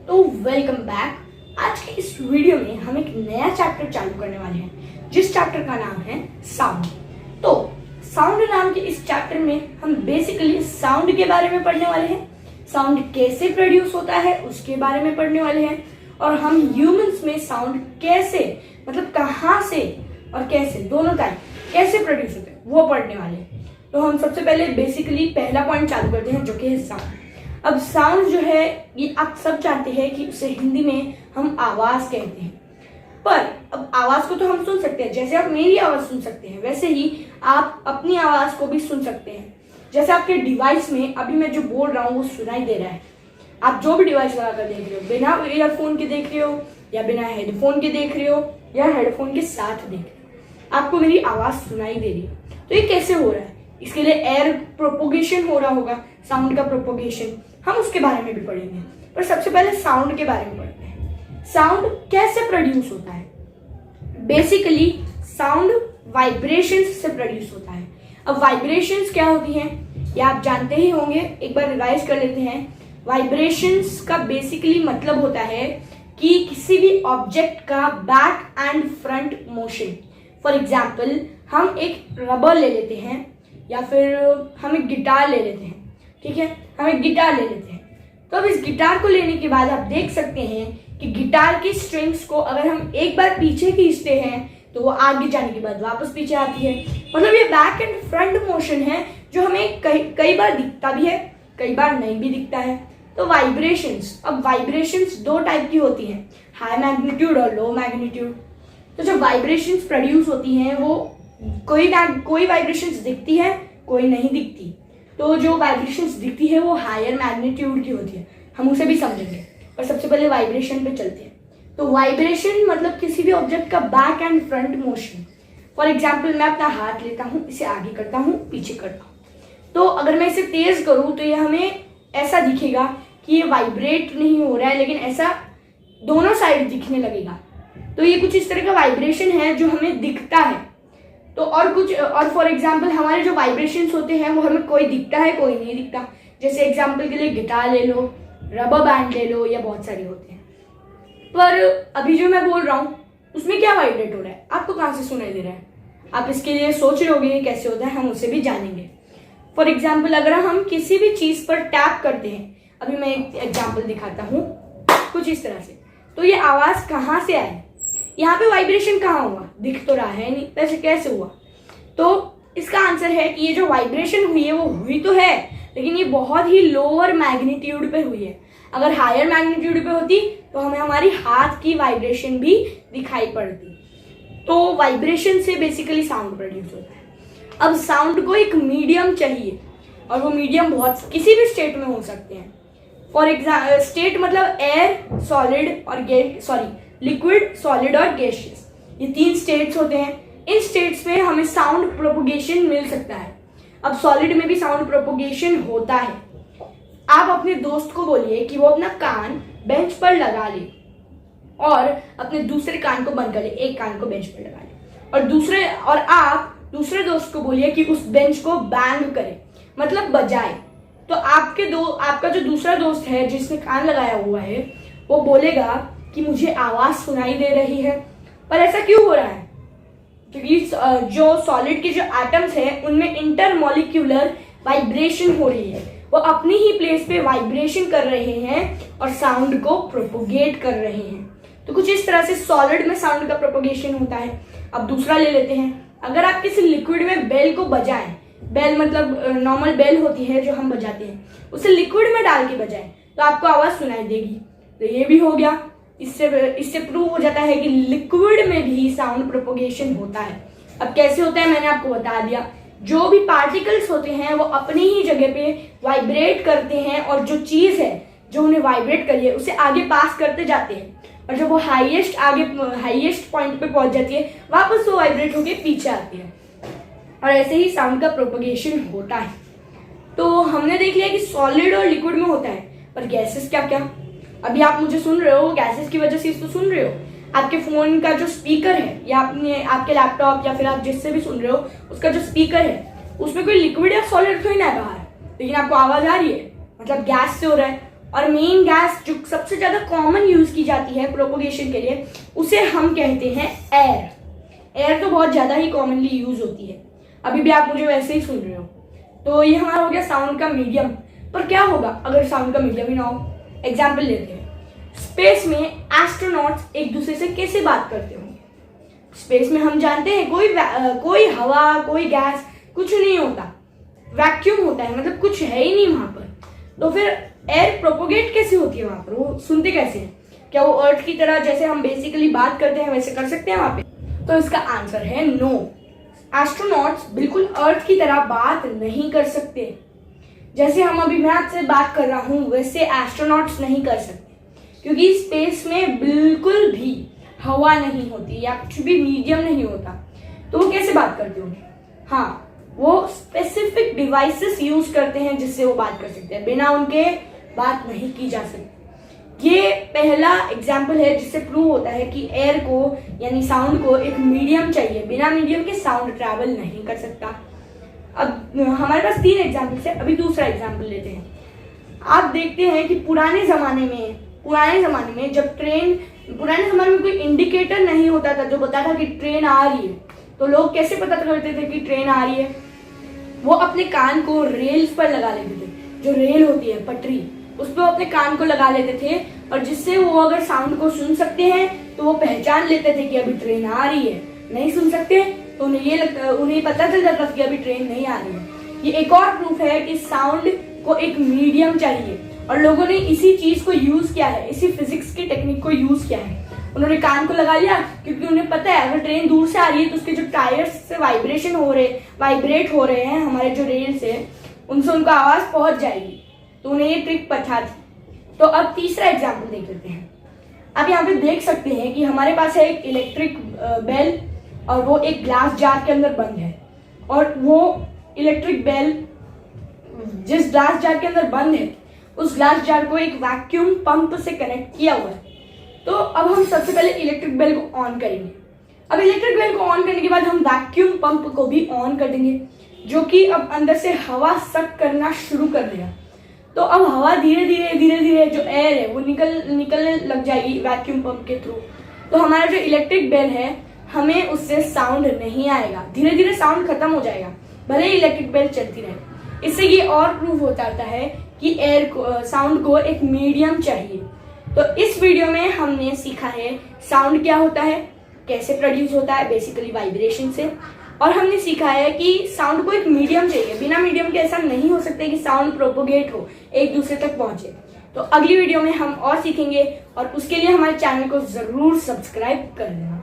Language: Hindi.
तो वेलकम बैक। आज के इस वीडियो में हम एक नया चैप्टर चालू करने वाले हैं, जिस चैप्टर का नाम है साउंड। तो साउंड नाम के इस चैप्टर में हम बेसिकली साउंड के बारे में पढ़ने वाले हैं, साउंड कैसे प्रोड्यूस होता है उसके बारे में पढ़ने वाले हैं, और हम ह्यूमंस में साउंड कैसे मतलब कहाँ से और कैसे दोनों टाइप कैसे प्रोड्यूस होते हैं वो पढ़ने वाले हैं। तो हम सबसे पहले बेसिकली पहला पॉइंट चालू करते हैं, जो कि है साउंड। अब साउंड जो है ये आप सब जानते हैं कि उसे हिंदी में हम आवाज कहते हैं। पर अब आवाज को तो हम सुन सकते हैं, जैसे आप मेरी आवाज सुन सकते हैं वैसे ही आप अपनी आवाज को भी सुन सकते हैं। जैसे आपके डिवाइस में अभी मैं जो बोल रहा हूँ वो सुनाई दे रहा है। आप जो भी डिवाइस लगाकर देख रहे हो, बिना ईयरफोन के देख रहे हो या बिना हेडफोन के देख रहे हो या हेडफोन के साथ देख रहे हो, आपको मेरी आवाज सुनाई दे रही है। तो ये कैसे हो रहा है? इसके लिए एयर प्रोपोगेशन हो रहा होगा, साउंड का प्रोपोगेशन, हम उसके बारे में भी पढ़ेंगे। पर सबसे पहले साउंड के बारे में पढ़ते हैं। साउंड कैसे प्रोड्यूस होता है? बेसिकली साउंड वाइब्रेशंस से प्रोड्यूस होता है। अब वाइब्रेशंस क्या होती हैं ये आप जानते ही होंगे, एक बार रिवाइज कर लेते हैं। वाइब्रेशंस का बेसिकली मतलब होता है कि किसी भी ऑब्जेक्ट का back and front motion. For example हम एक रबर ले लेते हैं या फिर हम एक गिटार ले लेते हैं, ठीक है, हम एक गिटार ले लेते हैं। तो अब इस गिटार को लेने के बाद आप देख सकते हैं कि गिटार की स्ट्रिंग्स को अगर हम एक बार पीछे खींचते हैं तो वो आगे जाने के बाद वापस पीछे आती है। मतलब ये बैक एंड फ्रंट मोशन है जो हमें कई बार दिखता भी है, कई बार नहीं भी दिखता है। तो वाइब्रेशंस, अब वाइब्रेशंस दो टाइप की होती हैं, हाई मैग्नीट्यूड और लो मैग्नीट्यूड। तो जो वाइब्रेशंस प्रोड्यूस होती हैं वो कोई वाइब्रेशंस दिखती है, कोई नहीं दिखती। तो जो वाइब्रेशंस दिखती है वो हायर मैग्नीट्यूड की होती है, हम उसे भी समझेंगे। पर सबसे पहले वाइब्रेशन पे चलते हैं। तो वाइब्रेशन मतलब किसी भी ऑब्जेक्ट का back and front motion. For example मैं अपना हाथ लेता हूँ, इसे आगे करता हूँ, पीछे करता हूँ। तो अगर मैं इसे तेज करूँ तो ये हमें ऐसा दिखेगा कि ये वाइब्रेट नहीं हो रहा है, लेकिन ऐसा दोनों साइड दिखने लगेगा। तो ये कुछ इस तरह का वाइब्रेशन है जो हमें दिखता है। तो और फॉर एग्जाम्पल हमारे जो वाइब्रेशंस होते हैं वो हमें कोई दिखता है, कोई नहीं दिखता। जैसे एग्जाम्पल के लिए गिटार ले लो, रबर बैंड ले लो, या बहुत सारे होते हैं। पर अभी जो मैं बोल रहा हूँ उसमें क्या वाइब्रेट हो रहा है, आपको कहाँ से सुनाई दे रहा है? आप इसके लिए सोच रहे होगे कैसे होता है, हम उसे भी जानेंगे। फॉर एग्जाम्पल अगर हम किसी भी चीज पर टैप करते हैं, अभी मैं एक एग्जाम्पल दिखाता हूँ कुछ इस तरह से, तो ये आवाज कहाँ से आई? यहाँ पे वाइब्रेशन कहाँ हुआ? दिख तो रहा है नहीं, वैसे कैसे हुआ? तो इसका आंसर है कि ये जो वाइब्रेशन हुई है वो हुई तो है, लेकिन ये बहुत ही लोअर मैग्नीट्यूड पे हुई है। अगर हायर मैग्नीट्यूड पे होती तो हमें हमारी हाथ की वाइब्रेशन भी दिखाई पड़ती। तो वाइब्रेशन से बेसिकली साउंड प्रोड्यूस होता है। अब साउंड को एक मीडियम चाहिए, और वो मीडियम बहुत किसी भी स्टेट में हो सकते हैं। फॉर एग्जाम्पल स्टेट मतलब एयर, सॉलिड और लिक्विड, सॉलिड और गैसियस, ये तीन स्टेट्स होते हैं। इन स्टेट्स में हमें साउंड प्रोपोगेशन मिल सकता है। अब सॉलिड में भी साउंड प्रोपोगेशन होता है। आप अपने दोस्त को बोलिए कि वो अपना कान बेंच पर लगा ले और अपने दूसरे कान को बंद कर ले, एक कान को बेंच पर लगा ले, और आप दूसरे दोस्त को बोलिए कि उस बेंच को बैंग करे, मतलब बजाए। तो आपका जो दूसरा दोस्त है जिसने कान लगाया हुआ है वो बोलेगा कि मुझे आवाज सुनाई दे रही है। पर ऐसा क्यों हो रहा है? क्योंकि जो सॉलिड के जो एटम्स हैं उनमें इंटरमॉलिक्यूलर वाइब्रेशन हो रही है, वो अपनी ही प्लेस पे वाइब्रेशन कर रहे हैं और साउंड को प्रोपोगेट कर रहे हैं। तो कुछ इस तरह से सॉलिड में साउंड का प्रोपोगेशन होता है। अब दूसरा ले लेते हैं, अगर आप किसी लिक्विड में बेल को बजाएं, बेल मतलब नॉर्मल बेल होती है जो हम बजाते हैं, उसे लिक्विड में डाल के बजाएं तो आपको आवाज सुनाई देगी। तो ये भी हो गया। इससे प्रूव हो जाता है कि लिक्विड में भी साउंड प्रोपोगेशन होता है। अब कैसे होता है मैंने आपको बता दिया। जो भी पार्टिकल्स होते हैं वो अपनी ही जगह पे वाइब्रेट करते हैं, और जो चीज है जो उन्हें वाइब्रेट करी है उसे आगे पास करते जाते हैं, और जब वो हाईएस्ट पॉइंट पे पहुंच जाती है वापस वो वाइब्रेट होके पीछे आती है। और ऐसे ही साउंड का प्रोपोगेशन होता है। तो हमने देख लिया कि सॉलिड और लिक्विड में होता है, पर गैसेस क्या क्या? अभी आप मुझे सुन रहे हो, गैसेस की वजह से इसको सुन रहे हो। आपके फोन का जो स्पीकर है या आपके लैपटॉप या फिर आप जिससे भी सुन रहे हो उसका जो स्पीकर है उसमें कोई लिक्विड या सॉलिड तो ही ना बाहर, लेकिन आपको आवाज आ रही है, मतलब गैस से हो रहा है। और मेन गैस जो सबसे ज्यादा कॉमन यूज की जाती है प्रोपोगेशन के लिए, उसे हम कहते हैं एयर। एयर तो बहुत ज्यादा ही कॉमनली यूज होती है, अभी भी आप मुझे वैसे ही सुन रहे हो। तो ये हमारा हो गया साउंड का मीडियम। पर क्या होगा अगर साउंड का मीडियम ही ना हो? एग्जाम्पल लेते हैं, स्पेस में एस्ट्रोनॉट्स एक दूसरे से कैसे बात करते होंगे? स्पेस में हम जानते हैं कोई हवा, कोई गैस, कुछ नहीं होता, वैक्यूम होता है, मतलब कुछ है ही नहीं वहां पर। तो फिर एयर प्रोपोगेट कैसे होती है वहां पर? वो सुनते कैसे हैं? क्या वो अर्थ की तरह जैसे हम बेसिकली बात करते हैं वैसे कर सकते हैं वहां पे? तो इसका आंसर है नो। एस्ट्रोनॉट्स बिल्कुल अर्थ की तरह बात नहीं कर सकते। जैसे हम अभी मैं आपसे बात कर रहा हूं वैसे एस्ट्रोनॉट्स नहीं कर सकते, क्योंकि स्पेस में बिल्कुल भी हवा नहीं होती या कुछ भी मीडियम नहीं होता। तो वो कैसे बात करते होंगे? हाँ, वो स्पेसिफिक डिवाइसेस यूज करते हैं जिससे वो बात कर सकते हैं, बिना उनके बात नहीं की जा सकती। ये पहला एग्जाम्पल है जिससे प्रूव होता है कि एयर को यानी साउंड को एक मीडियम चाहिए, बिना मीडियम के साउंड ट्रैवल नहीं कर सकता। अब हमारे पास 3 एग्जाम्पल्स है, अभी दूसरा एग्जाम्पल लेते हैं। आप देखते हैं कि पुराने जमाने में जब पुराने जमाने में कोई इंडिकेटर नहीं होता था जो बताता था कि ट्रेन आ रही है, तो लोग कैसे पता करते थे कि ट्रेन आ रही है? वो अपने कान को रेल्स पर लगा लेते थे, जो रेल होती है पटरी, उस पर अपने कान को लगा लेते थे, और जिससे वो अगर साउंड को सुन सकते हैं तो वो पहचान लेते थे कि अभी ट्रेन आ रही है। नहीं सुन सकते तो उन्हें पता चल जाता था कि अभी ट्रेन नहीं आ रही है। ये एक और प्रूफ है कि साउंड को एक मीडियम चाहिए, और लोगों ने इसी चीज को यूज किया है, इसी फिजिक्स की टेक्निक को यूज किया है। उन्होंने कान को लगा लिया क्योंकि उन्हें पता है अगर ट्रेन दूर से आ रही है तो उसके जो टायर्स से वाइब्रेट हो रहे हैं हमारे जो रेल्स है, उनसे उनका आवाज पहुंच जाएगी। तो उन्हें ये ट्रिक पता थी। तो अब तीसरा एग्जाम्पल देख लेते हैं। अब यहाँ पे देख सकते हैं कि हमारे पास है एक इलेक्ट्रिक बेल, और वो एक ग्लास जार के अंदर बंद है, और वो इलेक्ट्रिक बेल जिस ग्लास जार के अंदर बंद है उस ग्लास जार को एक वैक्यूम पंप से कनेक्ट किया हुआ है। तो अब हम सबसे पहले इलेक्ट्रिक बेल को ऑन करेंगे। अब इलेक्ट्रिक बेल को ऑन करने के बाद हम वैक्यूम पंप को भी ऑन कर देंगे, जो कि अब अंदर से हवा सक करना शुरू कर देगा। तो अब हवा धीरे धीरे जो एयर है वो निकलने लग जाएगी वैक्यूम पंप के थ्रू। तो हमारा जो इलेक्ट्रिक बेल है हमें उससे साउंड नहीं आएगा, धीरे धीरे साउंड खत्म हो जाएगा, भले ही इलेक्ट्रिक बेल चलती रहे। इससे ये और प्रूव हो जाता है कि साउंड को एक मीडियम चाहिए। तो इस वीडियो में हमने सीखा है साउंड क्या होता है, कैसे प्रोड्यूस होता है, बेसिकली वाइब्रेशन से, और हमने सीखा है कि साउंड को एक मीडियम चाहिए, बिना मीडियम के ऐसा नहीं हो सकता कि साउंड प्रोपोगेट हो, एक दूसरे तक पहुंचे। तो अगली वीडियो में हम और सीखेंगे, और उसके लिए हमारे चैनल को जरूर सब्सक्राइब कर लेना।